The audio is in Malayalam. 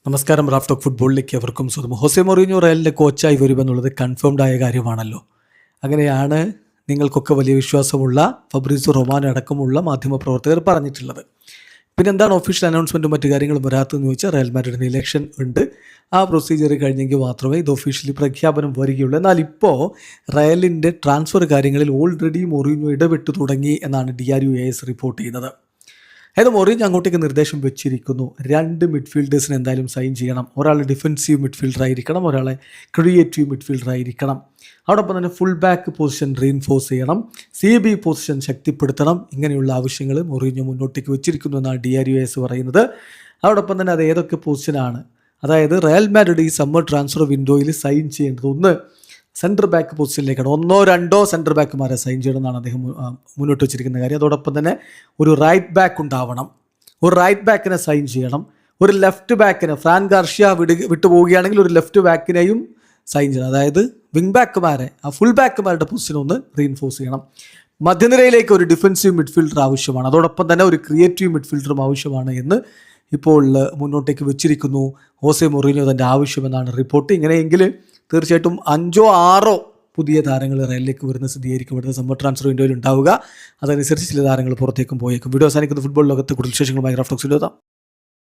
നമസ്കാരം. റാഫ് ടോക്ക് ഫുട്ബോളിലേക്ക് അവർക്കും സ്വന്തം. ഹോസെ മൊറീഞ്ഞോ റയലിൻ്റെ കോച്ചായി വരുമെന്നുള്ളത് കൺഫേംഡ് ആയ കാര്യമാണല്ലോ. അങ്ങനെയാണ് നിങ്ങൾക്കൊക്കെ വലിയ വിശ്വാസമുള്ള ഫബ്രീസോ റൊമാനോ അടക്കമുള്ള മാധ്യമപ്രവർത്തകർ പറഞ്ഞിട്ടുള്ളത്. പിന്നെ എന്താണ് ഒഫീഷ്യൽ അനൗൺസ്മെൻറ്റും മറ്റു കാര്യങ്ങളും വരാത്തതെന്ന് ചോദിച്ചാൽ റയൽ മാഡ്രിഡിന് ഇലക്ഷൻ ഉണ്ട്. ആ പ്രൊസീജിയർ കഴിഞ്ഞെങ്കിൽ മാത്രമേ ഇത് ഒഫീഷ്യലി പ്രഖ്യാപനം വരികയുള്ളൂ. എന്നാൽ ഇപ്പോൾ റയലിൻ്റെ ട്രാൻസ്ഫർ കാര്യങ്ങളിൽ ഓൾറെഡി മൊറീഞ്ഞോ ഇടപെട്ട് തുടങ്ങി എന്നാണ് DRUAS റിപ്പോർട്ട് ചെയ്യുന്നത്. അതായത് മൊറീഞ്ഞോ അങ്ങോട്ടേക്ക് നിർദ്ദേശം വെച്ചിരിക്കുന്നു. 2 മിഡ്ഫീൽഡേഴ്സിന് എന്തായാലും സൈൻ ചെയ്യണം. ഒരാൾ ഡിഫൻസീവ് മിഡ്ഫീൽഡർ ആയിരിക്കണം, ഒരാളെ ക്രിയേറ്റീവ് മിഡ്ഫീൽഡർ ആയിരിക്കണം. അതോടൊപ്പം തന്നെ ഫുൾ ബാക്ക് പൊസിഷൻ റീൻഫോഴ്സ് ചെയ്യണം, CB പൊസിഷൻ ശക്തിപ്പെടുത്തണം. ഇങ്ങനെയുള്ള ആവശ്യങ്ങൾ മൊറീഞ്ഞോ മുന്നോട്ടേക്ക് വെച്ചിരിക്കുന്നു എന്നാണ് DRUAS പറയുന്നത്. അതോടൊപ്പം തന്നെ അത് ഏതൊക്കെ പൊസിഷനാണ്, അതായത് റയൽ മാഡ്രിഡ് ഈ സമ്മർ ട്രാൻസ്ഫർ വിൻഡോയിൽ സൈൻ ചെയ്യേണ്ടത് ഒന്ന് സെൻറ്റർ ബാക്ക് പൊസിഷനിലേക്കാണ്. 1-2 സെൻറ്റർ ബാക്കുമാരെ സൈൻ ചെയ്യണമെന്നാണ് അദ്ദേഹം മുന്നോട്ട് വെച്ചിരിക്കുന്ന കാര്യം. അതോടൊപ്പം തന്നെ ഒരു റൈറ്റ് ബാക്ക് ഉണ്ടാവണം, ഒരു റൈറ്റ് ബാക്കിനെ സൈൻ ചെയ്യണം, ഒരു ലെഫ്റ്റ് ബാക്കിനെ ഫ്രാൻ ഗാർഷ്യ വിട്ടു പോവുകയാണെങ്കിൽ ഒരു ലെഫ്റ്റ് ബാക്കിനെയും സൈൻ ചെയ്യണം. അതായത് വിങ് ബാക്കുമാരെ, ആ ഫുൾ ബാക്കുമാരുടെ പൊസിഷൻ ഒന്ന് റീൻഫോഴ്സ് ചെയ്യണം. മധ്യനിരയിലേക്ക് ഒരു ഡിഫൻസീവ് മിഡ്ഫീൽഡർ ആവശ്യമാണ്. അതോടൊപ്പം തന്നെ ഒരു ക്രിയേറ്റീവ് മിഡ്ഫീൽഡറും ആവശ്യമാണ് എന്ന് ഇപ്പോൾ മുന്നോട്ടേക്ക് വെച്ചിരിക്കുന്നു ഹോസെ മൊറീഞ്ഞോ തൻ്റെ ആവശ്യമെന്നാണ് റിപ്പോർട്ട്. ഇങ്ങനെയെങ്കിൽ തീർച്ചയായിട്ടും 5-6 പുതിയ താരങ്ങൾ റയലിലേക്ക് വരുന്ന സ്ഥിതിയായിരിക്കും ഇവിടുത്തെ സമ്മർ ട്രാൻസ്ഫർ വിൻഡോയിൽ ഉണ്ടാവുക. അതനുസരിച്ച് ചില താരങ്ങൾ പുറത്തേക്കും പോയേക്കും. വീഡിയോ അവസാനിക്കുന്ന ഫുട്ബോൾ ലോകത്തെ കൂടുതൽ വിശേഷങ്ങളുമായി റാഫ് ടോക്സിൽ എത്താം.